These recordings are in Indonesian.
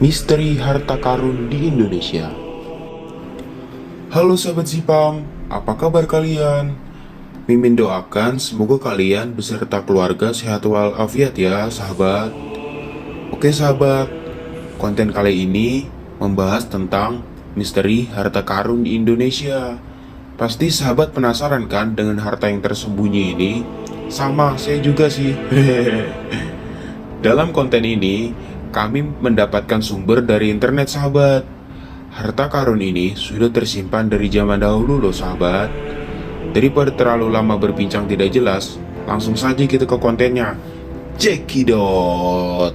Misteri harta karun di Indonesia. Halo sahabat Zipam, apa kabar kalian? Mimin doakan semoga kalian beserta keluarga sehat walafiat ya sahabat. Oke sahabat, konten kali ini membahas tentang misteri harta karun di Indonesia. Pasti sahabat penasaran kan dengan harta yang tersembunyi ini? Sama, saya juga sih. Dalam konten ini, kami mendapatkan sumber dari internet sahabat. Harta karun ini sudah tersimpan dari zaman dahulu loh sahabat. Daripada terlalu lama berbincang tidak jelas, langsung saja kita ke kontennya. Cekidot.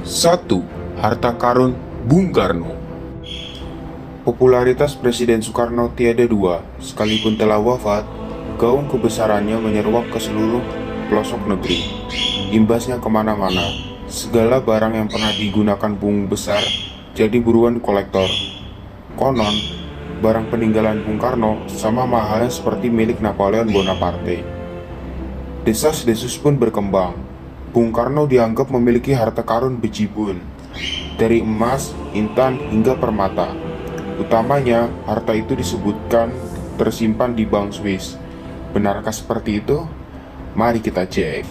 1. Harta karun Bung Karno. Popularitas Presiden Soekarno tiada dua. Sekalipun telah wafat, gaung kebesarannya menyeruak ke seluruh pelosok negeri. Imbasnya kemana-mana. Segala barang yang pernah digunakan Bung Besar jadi buruan kolektor. Konon, barang peninggalan Bung Karno sama mahalnya seperti milik Napoleon Bonaparte. Desas-desus pun berkembang. Bung Karno dianggap memiliki harta karun bejibun, dari emas, intan, hingga permata. Utamanya, harta itu disebutkan tersimpan di Bank Swiss. Benarkah seperti itu? Mari kita cek.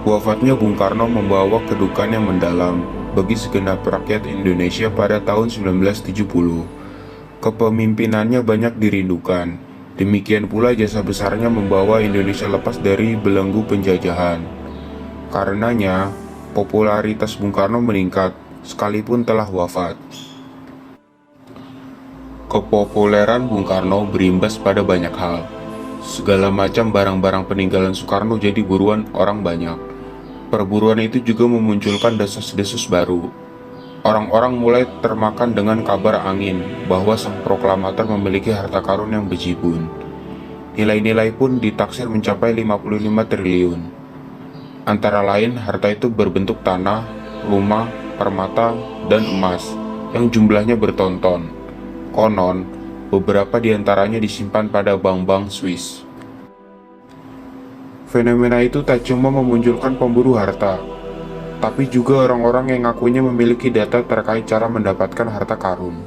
Wafatnya Bung Karno membawa kedukaan yang mendalam bagi segenap rakyat Indonesia pada tahun 1970. Kepemimpinannya banyak dirindukan. Demikian pula jasa besarnya membawa Indonesia lepas dari belenggu penjajahan. Karenanya, popularitas Bung Karno meningkat sekalipun telah wafat. Kepopuleran Bung Karno berimbas pada banyak hal. Segala macam barang-barang peninggalan Soekarno jadi buruan orang banyak. Perburuan itu juga memunculkan desas-desus baru. Orang-orang mulai termakan dengan kabar angin bahwa sang proklamator memiliki harta karun yang bejibun. Nilai-nilai pun ditaksir mencapai 55 triliun. Antara lain, harta itu berbentuk tanah, rumah, permata, dan emas yang jumlahnya bertonton. Konon, beberapa di antaranya disimpan pada bank-bank Swiss. Fenomena itu tak cuma memunculkan pemburu harta, tapi juga orang-orang yang ngakunya memiliki data terkait cara mendapatkan harta karun.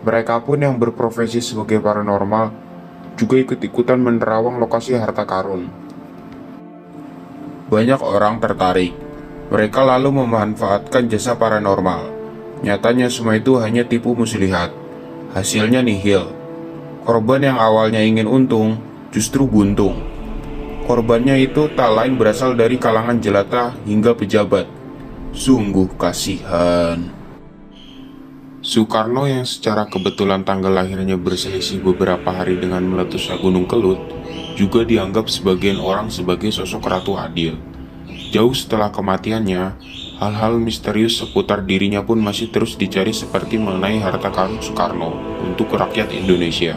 Mereka pun yang berprofesi sebagai paranormal juga ikut-ikutan menerawang lokasi harta karun. Banyak orang tertarik. Mereka lalu memanfaatkan jasa paranormal. Nyatanya semua itu hanya tipu muslihat. Hasilnya nihil. Korban yang awalnya ingin untung, justru buntung. Korbannya itu tak lain berasal dari kalangan jelata hingga pejabat. Sungguh kasihan. Soekarno yang secara kebetulan tanggal lahirnya berselisih beberapa hari dengan meletusnya Gunung Kelut, juga dianggap sebagian orang sebagai sosok ratu adil. Jauh setelah kematiannya, hal-hal misterius seputar dirinya pun masih terus dicari seperti mengenai harta karun Soekarno untuk rakyat Indonesia.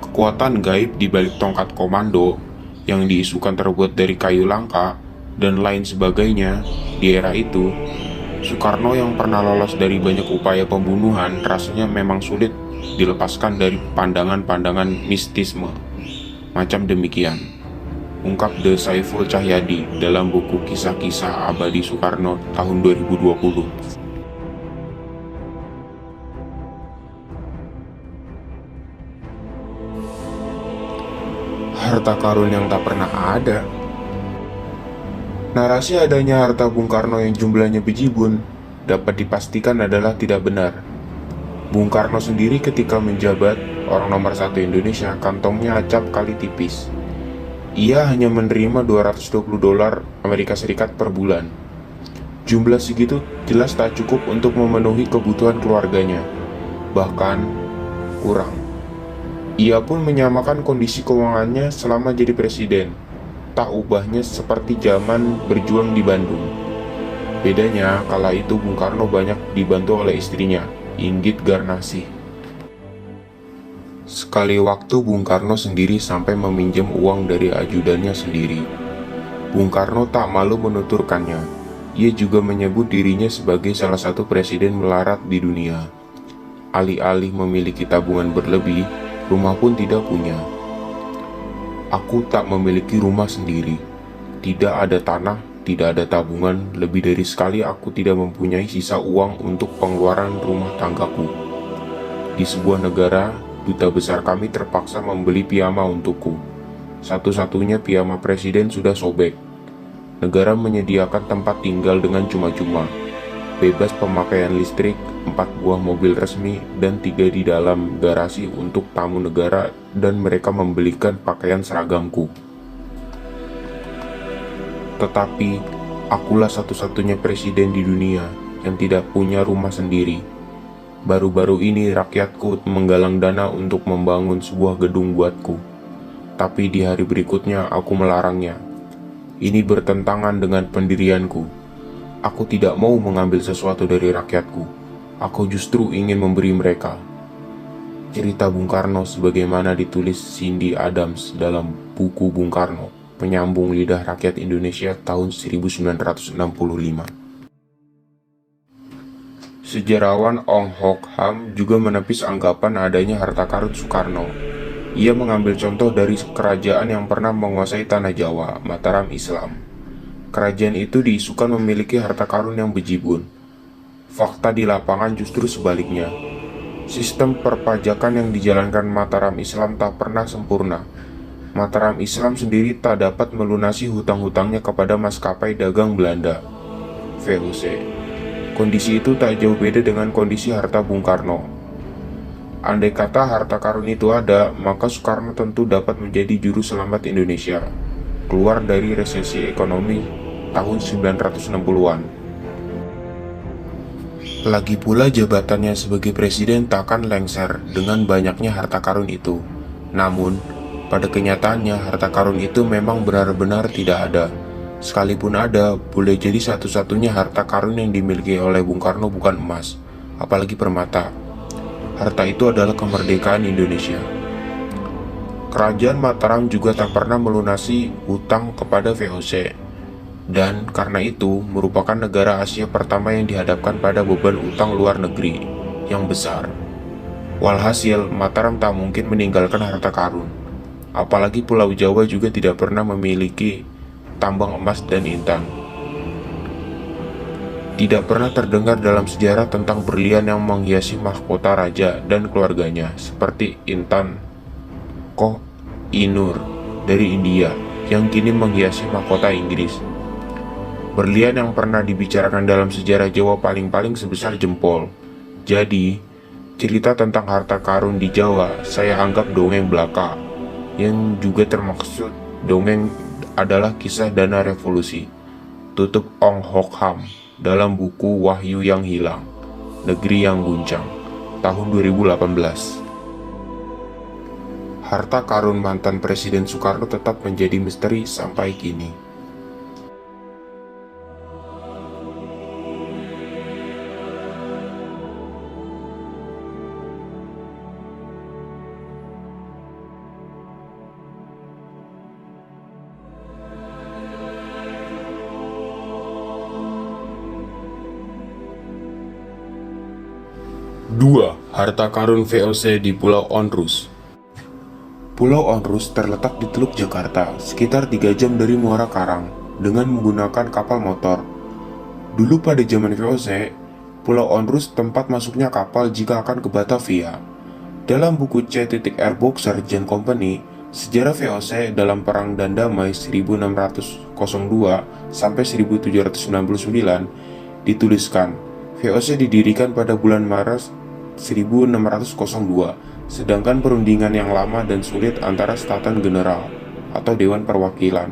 Kekuatan gaib di balik tongkat komando yang diisukan terbuat dari kayu langka dan lain sebagainya di era itu, Soekarno yang pernah lolos dari banyak upaya pembunuhan rasanya memang sulit dilepaskan dari pandangan-pandangan mistisme. Macam demikian ungkap The Saiful Cahyadi dalam buku Kisah-Kisah Abadi Soekarno tahun 2020. Harta karun yang tak pernah ada. Narasi adanya harta Bung Karno yang jumlahnya bejibun dapat dipastikan adalah tidak benar. Bung Karno sendiri ketika menjabat orang nomor 1 Indonesia, kantongnya acap kali tipis. Ia hanya menerima $220 Amerika Serikat per bulan. Jumlah segitu jelas tak cukup untuk memenuhi kebutuhan keluarganya, bahkan kurang. Ia pun menyamakan kondisi keuangannya selama jadi presiden, tak ubahnya seperti zaman berjuang di Bandung. Bedanya, kala itu Bung Karno banyak dibantu oleh istrinya, Inggit Garnasih. Sekali waktu Bung Karno sendiri sampai meminjam uang dari ajudannya sendiri. Bung Karno tak malu menuturkannya. Ia juga menyebut dirinya sebagai salah satu presiden melarat di dunia. Alih-alih memiliki tabungan berlebih, rumah pun tidak punya. Aku tak memiliki rumah sendiri. Tidak ada tanah, tidak ada tabungan, lebih dari sekali aku tidak mempunyai sisa uang untuk pengeluaran rumah tanggaku. Di sebuah negara, duta besar kami terpaksa membeli piyama untukku. Satu-satunya piyama presiden sudah sobek. Negara menyediakan tempat tinggal dengan cuma-cuma, bebas pemakaian listrik, 4 buah mobil resmi, dan 3 di dalam garasi untuk tamu negara, dan mereka membelikan pakaian seragamku. Tetapi, akulah satu-satunya presiden di dunia yang tidak punya rumah sendiri. Baru-baru ini rakyatku menggalang dana untuk membangun sebuah gedung buatku. Tapi di hari berikutnya aku melarangnya. Ini bertentangan dengan pendirianku. Aku tidak mau mengambil sesuatu dari rakyatku. Aku justru ingin memberi mereka. Cerita Bung Karno sebagaimana ditulis Cindy Adams dalam buku Bung Karno, Penyambung Lidah Rakyat Indonesia tahun 1965. Sejarawan Ong Hok Ham juga menepis anggapan adanya harta karun Soekarno. Ia mengambil contoh dari kerajaan yang pernah menguasai tanah Jawa, Mataram Islam. Kerajaan itu diisukan memiliki harta karun yang bejibun. Fakta di lapangan justru sebaliknya. Sistem perpajakan yang dijalankan Mataram Islam tak pernah sempurna. Mataram Islam sendiri tak dapat melunasi hutang-hutangnya kepada maskapai dagang Belanda, VOC. Kondisi itu tak jauh beda dengan kondisi harta Bung Karno. Andai kata harta karun itu ada, maka Soekarno tentu dapat menjadi juru selamat Indonesia keluar dari resesi ekonomi tahun 1960-an. Lagi pula jabatannya sebagai presiden tak akan lengser dengan banyaknya harta karun itu. Namun, pada kenyataannya harta karun itu memang benar-benar tidak ada. Sekalipun ada, boleh jadi satu-satunya harta karun yang dimiliki oleh Bung Karno bukan emas, apalagi permata. Harta itu adalah kemerdekaan Indonesia. Kerajaan Mataram juga tak pernah melunasi hutang kepada VOC. Dan karena itu merupakan negara Asia pertama yang dihadapkan pada beban utang luar negeri yang besar. Walhasil, Mataram tak mungkin meninggalkan harta karun. Apalagi Pulau Jawa juga tidak pernah memiliki tambang emas dan intan. Tidak pernah terdengar dalam sejarah tentang berlian yang menghiasi mahkota raja dan keluarganya, seperti intan Koh i Noor dari India yang kini menghiasi mahkota Inggris. Berlian yang pernah dibicarakan dalam sejarah Jawa paling-paling sebesar jempol. Jadi, cerita tentang harta karun di Jawa saya anggap dongeng belaka. Yang juga termaksud dongeng adalah kisah dana revolusi, tutup Ong Hok Ham dalam buku Wahyu yang Hilang, Negeri yang Guncang, tahun 2018. Harta karun mantan Presiden Soekarno tetap menjadi misteri sampai kini. Dua, harta karun VOC di Pulau Onrus. Pulau Onrus terletak di Teluk Jakarta, sekitar 3 jam dari Muara Karang, dengan menggunakan kapal motor. Dulu pada zaman VOC, Pulau Onrus tempat masuknya kapal jika akan ke Batavia. Dalam buku C.R. Boxer Jan Company, sejarah VOC dalam Perang dan Damai 1602 sampai 1799, dituliskan, VOC didirikan pada bulan Maret 1602, sedangkan perundingan yang lama dan sulit antara Staten General atau Dewan Perwakilan.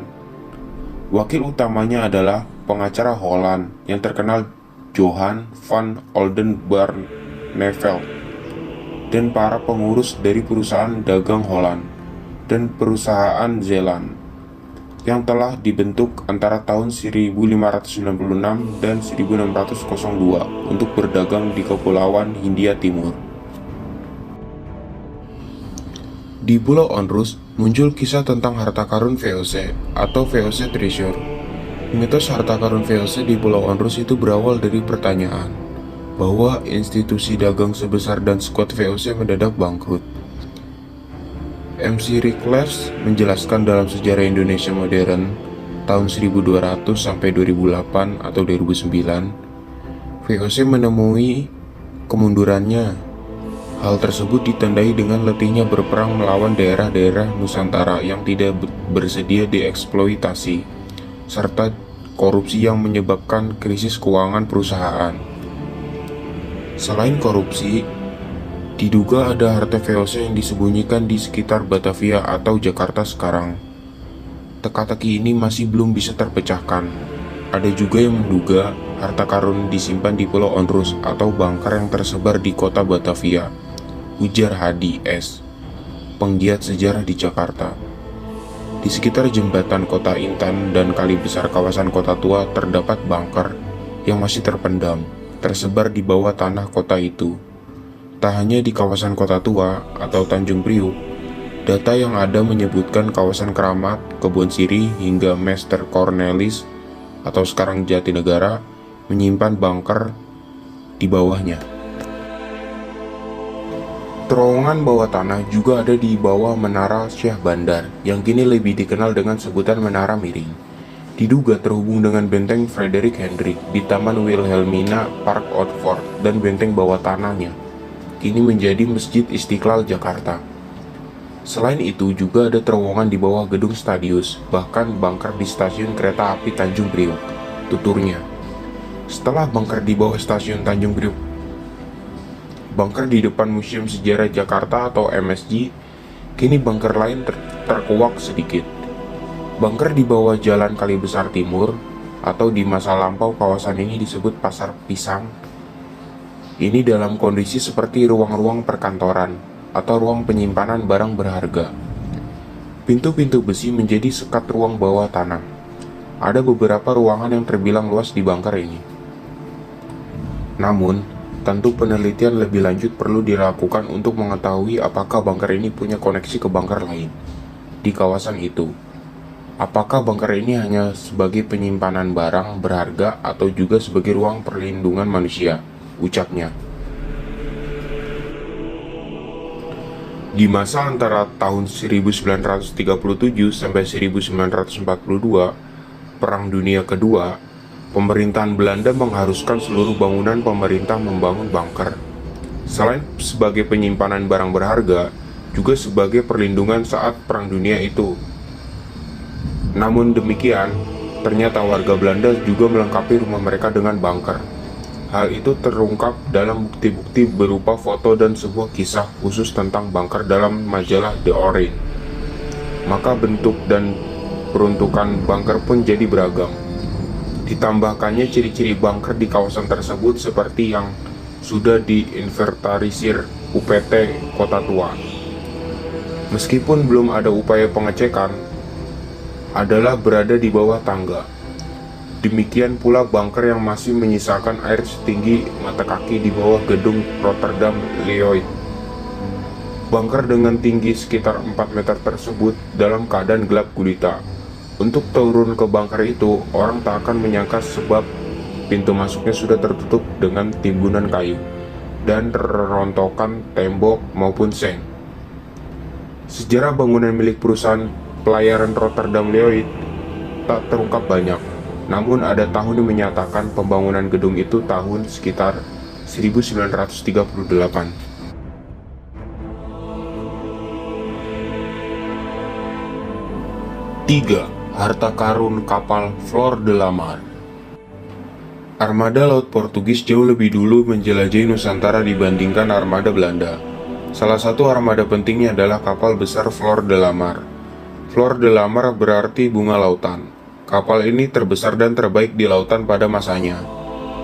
Wakil utamanya adalah pengacara Holland yang terkenal Johan van Oldenbarneveld dan para pengurus dari perusahaan dagang Holland dan perusahaan Zeeland yang telah dibentuk antara tahun 1596 dan 1602 untuk berdagang di Kepulauan Hindia Timur. Di Pulau Onrus muncul kisah tentang harta karun VOC atau VOC Treasure. Mitos harta karun VOC di Pulau Onrus itu berawal dari pertanyaan bahwa institusi dagang sebesar dan sekuat VOC mendadak bangkrut. MC Rickles menjelaskan dalam sejarah Indonesia modern tahun 1200 sampai 2008 atau 2009, VOC menemui kemundurannya. Hal tersebut ditandai dengan letihnya berperang melawan daerah-daerah Nusantara yang tidak bersedia dieksploitasi, serta korupsi yang menyebabkan krisis keuangan perusahaan. Selain korupsi, diduga ada harta VOC yang disembunyikan di sekitar Batavia atau Jakarta sekarang. Teka-teki ini masih belum bisa terpecahkan. Ada juga yang menduga harta karun disimpan di Pulau Onrus atau Bangkar yang tersebar di kota Batavia, ujar Hadi S., penggiat sejarah di Jakarta. Di sekitar jembatan Kota Intan dan kali besar kawasan Kota Tua terdapat bangker yang masih terpendam, tersebar di bawah tanah kota itu. Tak hanya di kawasan Kota Tua atau Tanjung Priuk, data yang ada menyebutkan kawasan Keramat, Kebon Siri, hingga Master Cornelis atau sekarang Jatinegara menyimpan bangker di bawahnya. Terowongan bawah tanah juga ada di bawah Menara Syah Bandar, yang kini lebih dikenal dengan sebutan Menara Miring. Diduga terhubung dengan Benteng Frederick Hendrik di Taman Wilhelmina Park Oxford dan benteng bawah tanahnya, kini menjadi Masjid Istiqlal Jakarta. Selain itu juga ada terowongan di bawah Gedung Stadius, bahkan bangker di Stasiun Kereta Api Tanjung Priok, tuturnya. Setelah bangker di bawah Stasiun Tanjung Priok, bangker di depan Museum Sejarah Jakarta atau MSJ, kini bangker lain terkuak sedikit. Bangker di bawah Jalan Kali Besar Timur, atau di masa lampau kawasan ini disebut Pasar Pisang, ini dalam kondisi seperti ruang-ruang perkantoran atau ruang penyimpanan barang berharga. Pintu-pintu besi menjadi sekat ruang bawah tanah. Ada beberapa ruangan yang terbilang luas di bangker ini. Namun, tentu penelitian lebih lanjut perlu dilakukan untuk mengetahui apakah bangker ini punya koneksi ke bangker lain di kawasan itu. Apakah bangker ini hanya sebagai penyimpanan barang berharga atau juga sebagai ruang perlindungan manusia, ucapnya. Di masa antara tahun 1937 sampai 1942, Perang Dunia Kedua, pemerintahan Belanda mengharuskan seluruh bangunan pemerintah membangun bangker. Selain sebagai penyimpanan barang berharga, juga sebagai perlindungan saat Perang Dunia itu. Namun demikian, ternyata warga Belanda juga melengkapi rumah mereka dengan bangker. Hal itu terungkap dalam bukti-bukti berupa foto dan sebuah kisah khusus tentang bangker dalam majalah The Orange. Maka bentuk dan peruntukan bangker pun jadi beragam. Ditambahkannya ciri-ciri bangker di kawasan tersebut seperti yang sudah diinventarisir UPT Kota Tua. Meskipun belum ada upaya pengecekan, adalah berada di bawah tangga. Demikian pula bangker yang masih menyisakan air setinggi mata kaki di bawah gedung Rotterdam Lloyd. Bangker dengan tinggi sekitar 4 meter tersebut dalam keadaan gelap gulita. Untuk turun ke bangker itu, orang tak akan menyangka sebab pintu masuknya sudah tertutup dengan timbunan kayu dan rontokan tembok maupun seng. Sejarah bangunan milik perusahaan pelayaran Rotterdam Lloyd tak terungkap banyak, namun ada tahun yang menyatakan pembangunan gedung itu tahun sekitar 1938. 3. Harta karun kapal Flor de la Mar. Armada laut Portugis jauh lebih dulu menjelajahi Nusantara dibandingkan armada Belanda. Salah satu armada pentingnya adalah kapal besar Flor de la Mar. Flor de la Mar berarti bunga lautan. Kapal ini terbesar dan terbaik di lautan pada masanya.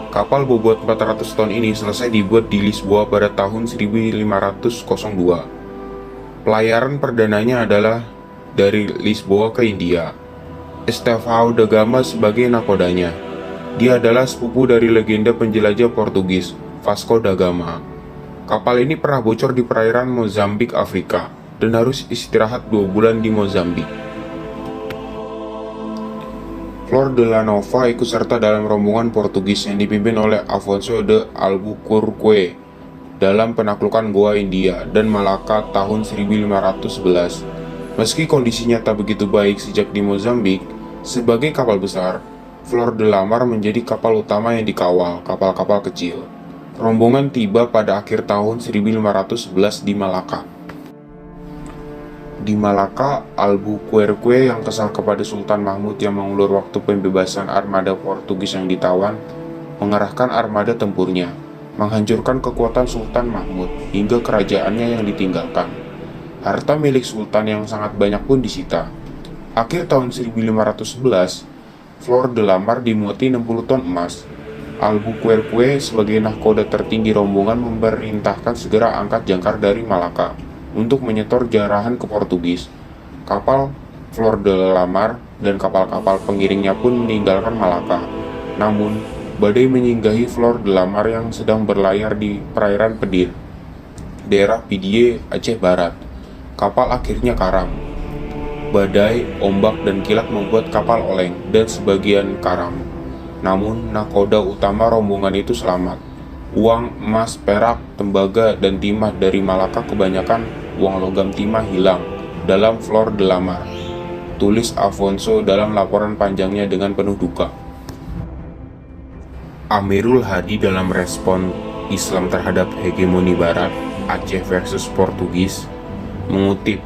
Kapal bobot 400 ton ini selesai dibuat di Lisboa pada tahun 1502. Pelayaran perdananya adalah dari Lisboa ke India. Estevão da Gama sebagai nakodanya. Dia adalah sepupu dari legenda penjelajah Portugis, Vasco da Gama. Kapal ini pernah bocor di perairan Mozambik, Afrika, dan harus istirahat 2 bulan di Mozambik. Flor de la Nova ikut serta dalam rombongan Portugis yang dipimpin oleh Afonso de Albuquerque dalam penaklukan Goa India dan Malaka tahun 1511. Meski kondisinya tak begitu baik sejak di Mozambik, sebagai kapal besar, Flor de la Mar menjadi kapal utama yang dikawal kapal-kapal kecil. Rombongan tiba pada akhir tahun 1511 di Malaka. Di Malaka, Albuquerque yang kesal kepada Sultan Mahmud yang mengulur waktu pembebasan armada Portugis yang ditawan, mengerahkan armada tempurnya, menghancurkan kekuatan Sultan Mahmud hingga kerajaannya yang ditinggalkan. Harta milik Sultan yang sangat banyak pun disita. Akhir tahun 1511, Flor de la Mar dimuati 60 ton emas. Albuquerque sebagai nahkoda tertinggi rombongan memerintahkan segera angkat jangkar dari Malaka untuk menyetor jarahan ke Portugis. Kapal Flor de la Mar dan kapal-kapal pengiringnya pun meninggalkan Malaka. Namun, badai menyinggahi Flor de la Mar yang sedang berlayar di perairan Pedir, daerah Pidie, Aceh Barat. Kapal akhirnya karam. Badai, ombak, dan kilat membuat kapal oleng dan sebagian karam. Namun, nahkoda utama rombongan itu selamat. Uang, emas, perak, tembaga, dan timah dari Malaka, kebanyakan uang logam timah, hilang dalam Flor de la Mar, tulis Afonso dalam laporan panjangnya dengan penuh duka. Amirul Hadi dalam respon Islam terhadap hegemoni Barat, Aceh versus Portugis, mengutip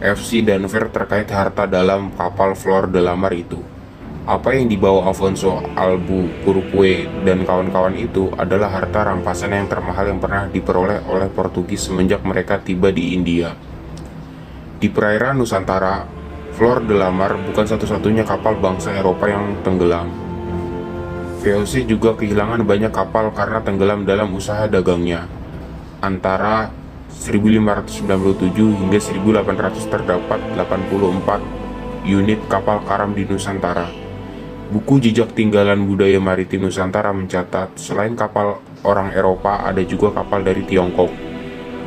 FC Denver terkait harta dalam kapal Flor de la Mar itu. Apa yang dibawa Afonso Albuquerque dan kawan-kawan itu adalah harta rampasan yang termahal yang pernah diperoleh oleh Portugis semenjak mereka tiba di India. Di perairan Nusantara, Flor de la Mar bukan satu-satunya kapal bangsa Eropa yang tenggelam. VOC juga kehilangan banyak kapal karena tenggelam dalam usaha dagangnya. Antara 1597 hingga 1800 terdapat 84 unit kapal karam di Nusantara. Buku Jejak Tinggalan Budaya Maritim Nusantara mencatat, selain kapal orang Eropa, ada juga kapal dari Tiongkok.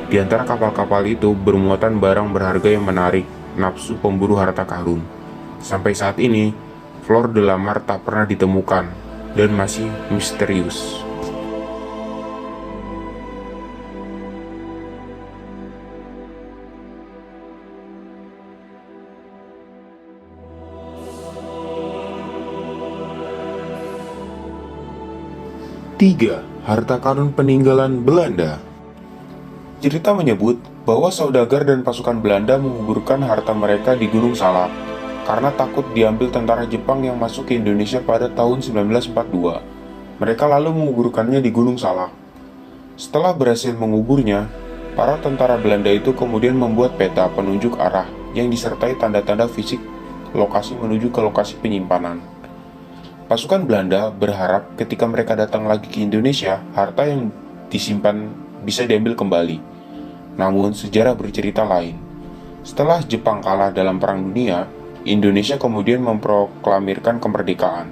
Di antara kapal-kapal itu bermuatan barang berharga yang menarik nafsu pemburu harta karun. Sampai saat ini, Flor de la Mar tak pernah ditemukan dan masih misterius. Tiga, harta karun peninggalan Belanda. Cerita menyebut bahwa saudagar dan pasukan Belanda menguburkan harta mereka di Gunung Salak karena takut diambil tentara Jepang yang masuk ke Indonesia pada tahun 1942. Mereka lalu menguburkannya di Gunung Salak. Setelah berhasil menguburnya, para tentara Belanda itu kemudian membuat peta penunjuk arah yang disertai tanda-tanda fisik lokasi menuju ke lokasi penyimpanan. Pasukan Belanda berharap ketika mereka datang lagi ke Indonesia, harta yang disimpan bisa diambil kembali. Namun, sejarah bercerita lain. Setelah Jepang kalah dalam Perang Dunia, Indonesia kemudian memproklamirkan kemerdekaan.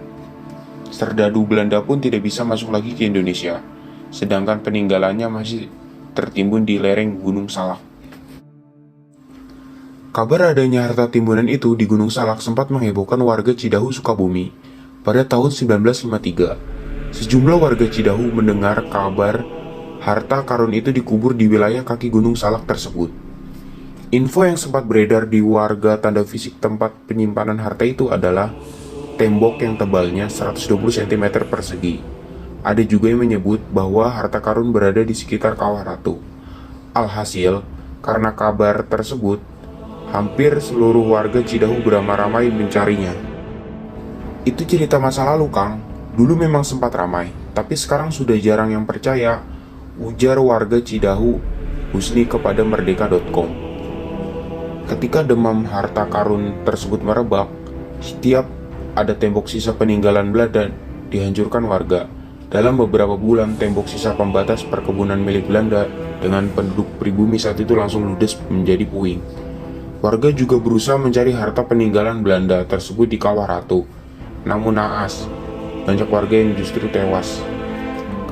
Serdadu Belanda pun tidak bisa masuk lagi ke Indonesia, sedangkan peninggalannya masih tertimbun di lereng Gunung Salak. Kabar adanya harta timbunan itu di Gunung Salak sempat menghebohkan warga Cidahu, Sukabumi. Pada tahun 1953, sejumlah warga Cidahu mendengar kabar harta karun itu dikubur di wilayah kaki Gunung Salak tersebut. Info yang sempat beredar di warga tanda fisik tempat penyimpanan harta itu adalah tembok yang tebalnya 120 cm persegi. Ada juga yang menyebut bahwa harta karun berada di sekitar Kawah Ratu. Alhasil, karena kabar tersebut, hampir seluruh warga Cidahu beramai-ramai mencarinya. Itu cerita masa lalu, Kang. Dulu memang sempat ramai, tapi sekarang sudah jarang yang percaya, ujar warga Cidahu Husni kepada merdeka.com. Ketika demam harta karun tersebut merebak, setiap ada tembok sisa peninggalan Belanda dihancurkan warga. Dalam beberapa bulan, tembok sisa pembatas perkebunan milik Belanda dengan penduduk pribumi saat itu langsung ludes menjadi puing. Warga juga berusaha mencari harta peninggalan Belanda tersebut di Kawah Ratu. Namun naas, banyak warga yang justru tewas.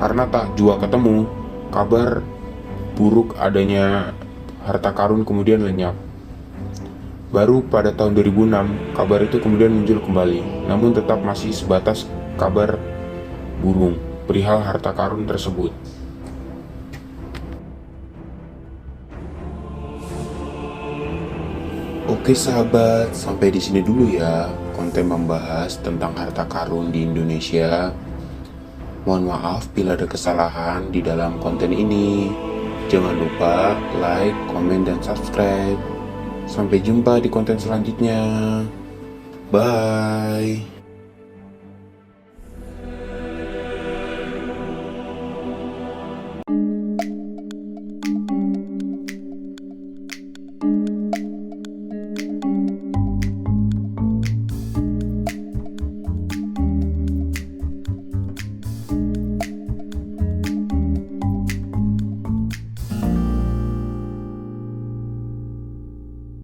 Karena tak jua ketemu, kabar buruk adanya harta karun kemudian lenyap. Baru pada tahun 2006, kabar itu kemudian muncul kembali, namun tetap masih sebatas kabar burung perihal harta karun tersebut. Oke sahabat, sampai di sini dulu ya konten membahas tentang harta karun di Indonesia. Mohon maaf bila ada kesalahan di dalam konten ini. Jangan lupa like, komen, dan subscribe. Sampai jumpa di konten selanjutnya. Bye.